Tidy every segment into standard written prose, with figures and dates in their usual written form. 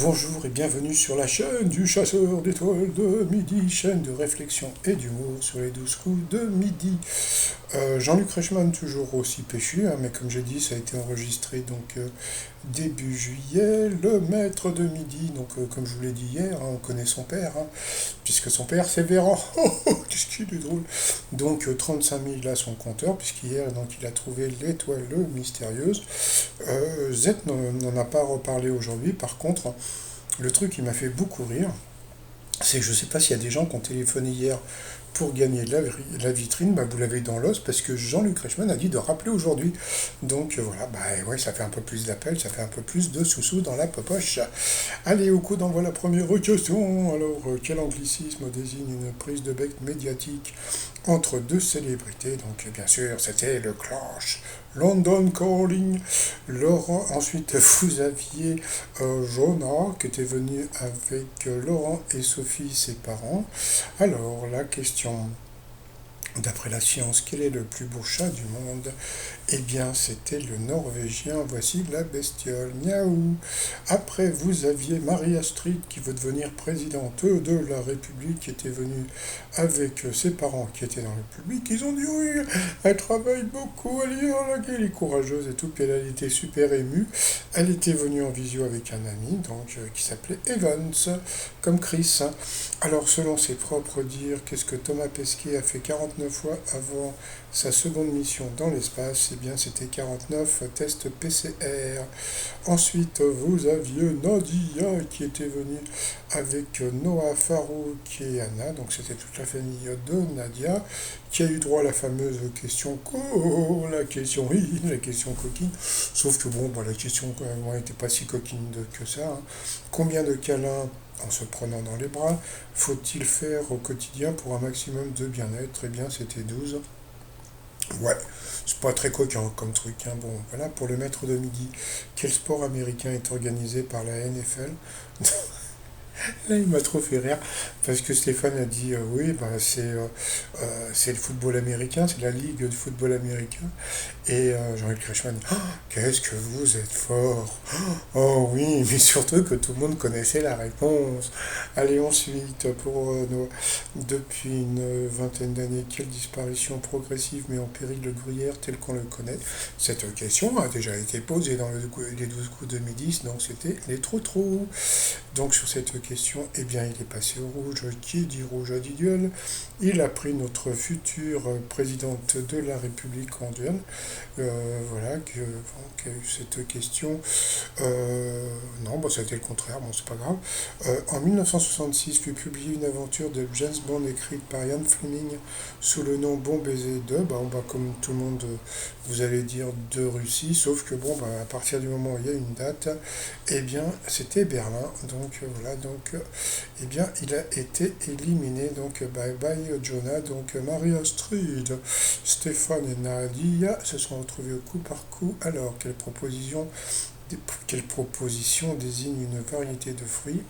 Bonjour et bienvenue sur la chaîne du chasseur d'étoiles de midi, chaîne de réflexion et d'humour sur les 12 coups de midi. Jean-Luc Reichmann toujours aussi péchu, hein, mais comme j'ai dit, ça a été enregistré début juillet, le maître de midi, comme je vous l'ai dit hier, hein, on connaît son père, hein, puisque son père c'est Véran. Qu'est-ce qu'il est drôle. Donc 35 000 à son compteur, puisqu'hier il a trouvé l'étoile mystérieuse. Z n'en a pas reparlé aujourd'hui, par contre, le truc qui m'a fait beaucoup rire, c'est que je ne sais pas s'il y a des gens qui ont téléphoné hier pour gagner la vitrine, bah, vous l'avez dans l'os parce que Jean-Luc Reichmann a dit de rappeler aujourd'hui. Donc voilà, bah ouais, ça fait un peu plus d'appels, ça fait un peu plus de sous-sous dans la poche. Allez, au coup d'envoi la première question. Alors, quel anglicisme désigne une prise de bec médiatique entre deux célébrités? Donc bien sûr, c'était le clash. London Calling. Laurent, ensuite vous aviez Jonah qui était venu avec Laurent et Sophie, ses parents. Alors la question, d'après la science, quel est le plus beau chat du monde? Eh bien, c'était le Norvégien. Voici la bestiole. Miaou. Après, vous aviez Marie-Astrid qui veut devenir présidente de la République, qui était venue avec ses parents qui étaient dans la République. Ils ont dit oui, elle travaille beaucoup, elle est courageuse et tout. Puis elle était super émue. Elle était venue en visio avec un ami, qui s'appelait Evans, comme Chris. Alors, selon ses propres dires, qu'est-ce que Thomas Pesquet a fait 49 fois avant sa seconde mission dans l'espace? Eh bien, c'était 49 tests PCR. Ensuite, vous aviez Nadia qui était venue avec Noah, Farouk et Anna. Donc, c'était toute la famille de Nadia qui a eu droit à la fameuse question la question oui, la question coquine. Sauf que bon, bah, la question quand même n'était pas si coquine que ça, hein. Combien de câlins en se prenant dans les bras faut-il faire au quotidien pour un maximum de bien-être? Eh bien, c'était 12. Ouais, c'est pas très coquin comme truc, hein. Bon, voilà, pour le maître de midi, quel sport américain est organisé par la NFL? Là, il m'a trop fait rire parce que Stéphane a dit oui, bah, c'est le football américain, c'est la ligue de football américain. Et Jean-Luc Reichmann dit: oh, qu'est-ce que vous êtes fort! Oh oui, mais surtout que tout le monde connaissait la réponse. Allez, ensuite, depuis une vingtaine d'années, quelle disparition progressive met en péril le gruyère tel qu'on le connaît? Cette question a déjà été posée dans les 12 coups de midi, donc c'était les trous. Donc sur cette question, eh bien il est passé au rouge. Qui dit rouge dit duel. Il a pris notre future présidente de la République en duel. Voilà, qui a eu cette question. Non, bah, ça a été le contraire, bon, c'est pas grave. En 1966 fut publiée une aventure de James Bond écrite par Ian Fleming sous le nom Bon baiser 2. Bah, comme tout le monde, vous allez dire de Russie, sauf que bon, bah, à partir du moment où il y a une date, eh bien, c'était Berlin. Donc voilà, eh bien, il a été éliminé. Donc bye bye Jonah. Donc Marie-Astrid, Stéphane et Nadia se sont retrouvés au coup par coup. Alors, quelle proposition désigne une variété de fruits?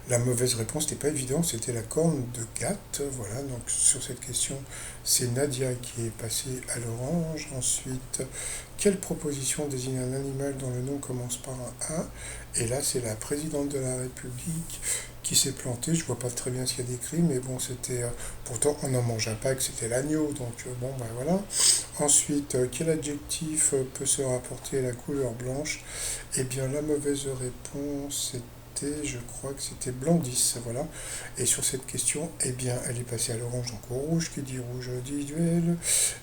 La mauvaise réponse n'était pas évidente, c'était la corne de Gatt. Voilà, donc sur cette question, c'est Nadia qui est passée à l'orange. Ensuite, quelle proposition désigne un animal dont le nom commence par un A? Et là, c'est la présidente de la République qui s'est plantée. Je vois pas très bien ce qu'il y a décrit, mais bon, c'était. Pourtant, on n'en mangeait pas, que c'était l'agneau. Donc, bon, ben voilà. Ensuite, quel adjectif peut se rapporter à la couleur blanche? Eh bien, la mauvaise réponse, je crois que c'était Blandis, voilà. Et sur cette question, eh bien, elle est passée à l'orange, donc au rouge, qui dit rouge dit duel.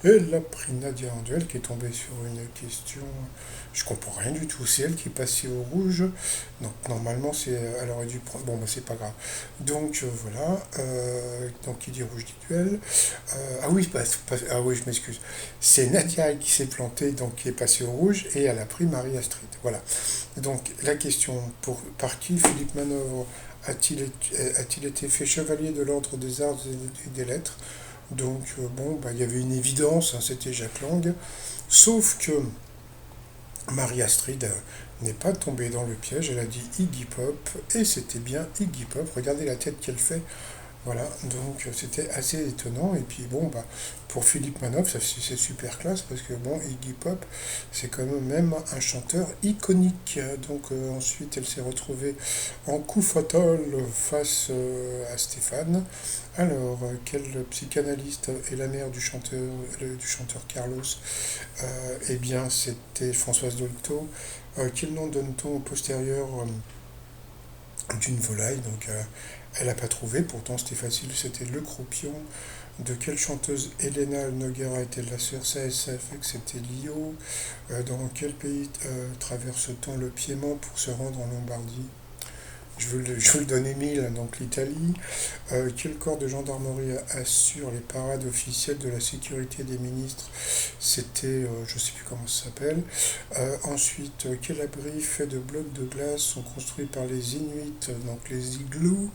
Elle a pris Nadia en duel, qui est tombée sur une question, je comprends rien du tout, c'est elle qui est passée au rouge. Donc normalement, elle aurait dû prendre, bon, bah c'est pas grave. Donc voilà, donc qui dit rouge dit duel. Ah oui, ah oui, je m'excuse. C'est Nadia qui s'est plantée, donc qui est passée au rouge, et elle a pris Marie-Astrid, voilà. Donc la question, par qui Philippe Manœuvre a-t-il été fait chevalier de l'ordre des arts et des lettres? Donc bon, bah, il y avait une évidence, hein, c'était Jacques Lang. Sauf que Marie-Astrid n'est pas tombée dans le piège, elle a dit Iggy Pop, et c'était bien Iggy Pop. Regardez la tête qu'elle fait Voilà, donc c'était assez étonnant. Et puis bon, bah, pour Philippe Manoff, c'est super classe parce que bon, Iggy Pop, c'est quand même un chanteur iconique. Donc ensuite, elle s'est retrouvée en coup fatal face à Stéphane. Alors, quel psychanalyste est la mère du chanteur Carlos? Eh bien, c'était Françoise Dolto. Quel nom donne-t-on au postérieur d'une volaille? Donc, elle n'a pas trouvé, pourtant c'était facile, c'était Le Croupion. De quelle chanteuse Elena Noguera était la sœur? Ça fait que c'était Lio. Dans quel pays traverse-t-on le Piémont pour se rendre en Lombardie? Je vous le donne Émile, donc l'Italie. Quel corps de gendarmerie assure les parades officielles de la sécurité des ministres? C'était, je ne sais plus comment ça s'appelle. Ensuite, quel abri fait de blocs de glace sont construits par les Inuits, donc les igloos?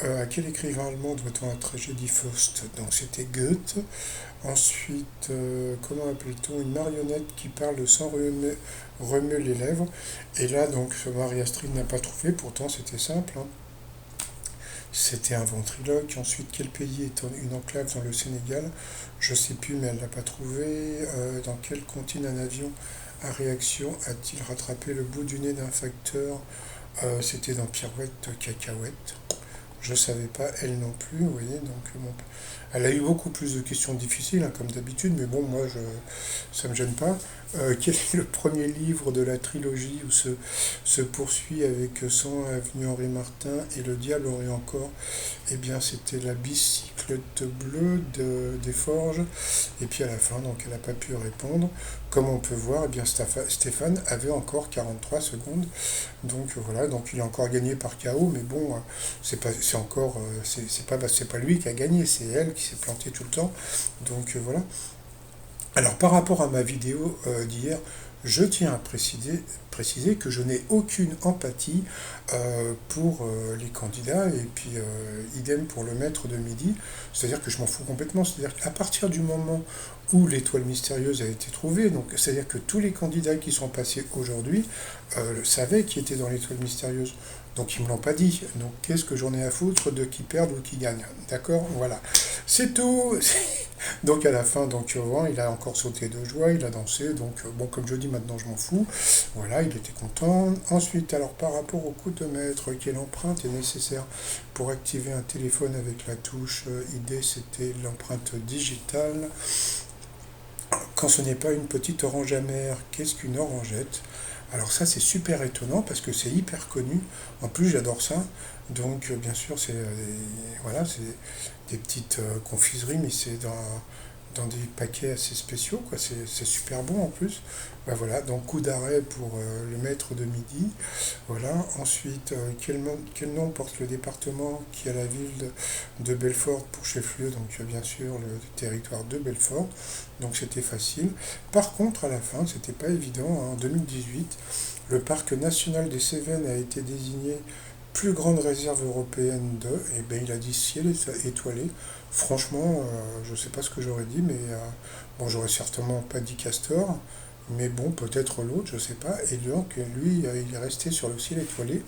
À quel écrivain allemand doit-on la tragédie Faust? Donc c'était Goethe. Ensuite, comment appelle-t-on une marionnette qui parle sans remuer les lèvres? Et là, donc, Marie-Astrid n'a pas trouvé, pourtant c'était simple, hein. C'était un ventriloque. Ensuite, quel pays est une enclave dans le Sénégal? Je ne sais plus, mais elle ne l'a pas trouvé. Dans quel continent un avion à réaction a-t-il rattrapé le bout du nez d'un facteur? C'était dans Pirouette Cacahuète. Je ne savais pas, elle non plus, vous voyez, donc bon, elle a eu beaucoup plus de questions difficiles, hein, comme d'habitude, mais bon, moi, ça ne me gêne pas. Quel est le premier livre de la trilogie où se poursuit avec 100 avenue Henri Martin et Le Diable en rit encore? Eh bien, c'était La bicyclette bleue des Forges. Et puis à la fin, donc elle n'a pas pu répondre. Comme on peut voir, eh bien, Stéphane avait encore 43 secondes. Donc voilà, donc il a encore gagné par KO, mais bon, c'est encore, c'est pas lui qui a gagné, c'est elle qui s'est plantée tout le temps. Donc voilà. Alors par rapport à ma vidéo d'hier, je tiens à préciser que je n'ai aucune empathie pour les candidats et puis idem pour le maître de midi. C'est-à-dire que je m'en fous complètement. C'est-à-dire qu'à partir du moment où l'étoile mystérieuse a été trouvée, donc c'est-à-dire que tous les candidats qui sont passés aujourd'hui savaient qui était dans l'étoile mystérieuse. Donc ils ne me l'ont pas dit. Donc qu'est-ce que j'en ai à foutre de qui perdent ou qui gagnent? D'accord? Voilà. C'est tout. Donc à la fin, donc il a encore sauté de joie, il a dansé, donc bon comme je dis maintenant je m'en fous. Voilà, il était content. Ensuite, alors par rapport au coup de maître, quelle empreinte est nécessaire pour activer un téléphone avec la touche ID? C'était l'empreinte digitale. Quand ce n'est pas une petite orange amère, qu'est-ce qu'une orangette? Alors ça c'est super étonnant parce que c'est hyper connu. En plus j'adore ça. Donc bien sûr c'est voilà, c'est des petites confiseries, mais c'est dans des paquets assez spéciaux, quoi. C'est super bon en plus. Ben voilà, donc coup d'arrêt pour le maître de midi. Voilà. Ensuite, quel nom porte le département qui a la ville de Belfort pour chef-lieu? Donc bien sûr le territoire de Belfort. Donc c'était facile. Par contre, à la fin, c'était pas évident, hein. En 2018, le parc national des Cévennes a été désigné plus grande réserve européenne de, et bien il a dit ciel étoilé. Franchement, je ne sais pas ce que j'aurais dit, mais bon, j'aurais certainement pas dit Castor, mais bon, peut-être l'autre, je ne sais pas. Et donc, lui, il est resté sur le ciel étoilé,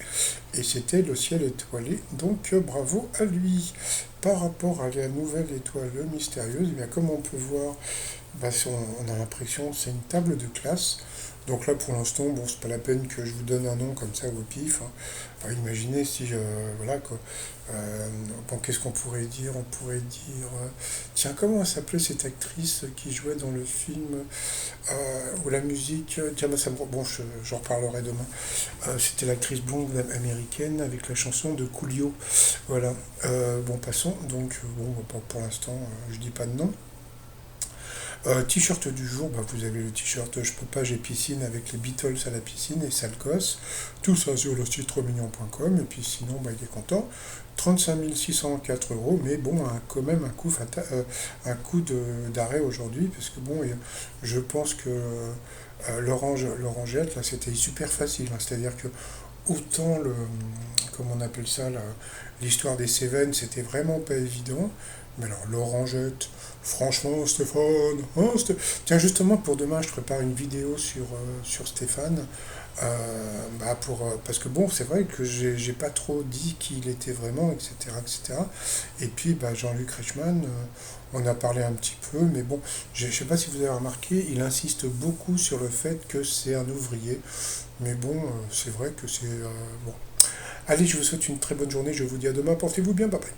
et c'était le ciel étoilé. Donc, bravo à lui. Par rapport à la nouvelle étoile mystérieuse, eh bien, comme on peut voir, bah, on a l'impression que c'est une table de classe. Donc là, pour l'instant, bon, c'est pas la peine que je vous donne un nom comme ça au pif, hein. Enfin, imaginez si, voilà quoi. Bon, qu'est-ce qu'on pourrait dire? On pourrait dire, tiens, comment elle s'appelait cette actrice qui jouait dans le film où la musique, tiens, bah, bon, j'en reparlerai demain. C'était l'actrice blonde américaine avec la chanson de Coolio. Voilà. Bon, passons. Donc, bon, pour l'instant, je dis pas de nom. T-shirt du jour, bah, vous avez le t-shirt Je peux pas, j'ai piscine avec les Beatles à la piscine et Salcos. Tout ça sur le site 3millions.com. Et puis sinon, bah, il est content. 35 604 euros, mais bon, quand même un coup d'arrêt aujourd'hui, parce que bon, je pense que l'orangette, là, c'était super facile, hein. C'est-à-dire que autant comment on appelle ça, l'histoire des Cévennes, c'était vraiment pas évident. Mais alors, l'orangette, franchement, Stéphane, hein, tiens, justement, pour demain, je prépare une vidéo sur Stéphane. Parce que bon, c'est vrai que j'ai pas trop dit qui il était vraiment, etc., etc. Et puis Jean-Luc Reichmann, on a parlé un petit peu, mais bon, je sais pas si vous avez remarqué, il insiste beaucoup sur le fait que c'est un ouvrier. Mais bon, c'est vrai que c'est bon. Allez, je vous souhaite une très bonne journée, je vous dis à demain, portez-vous bien, bye bye.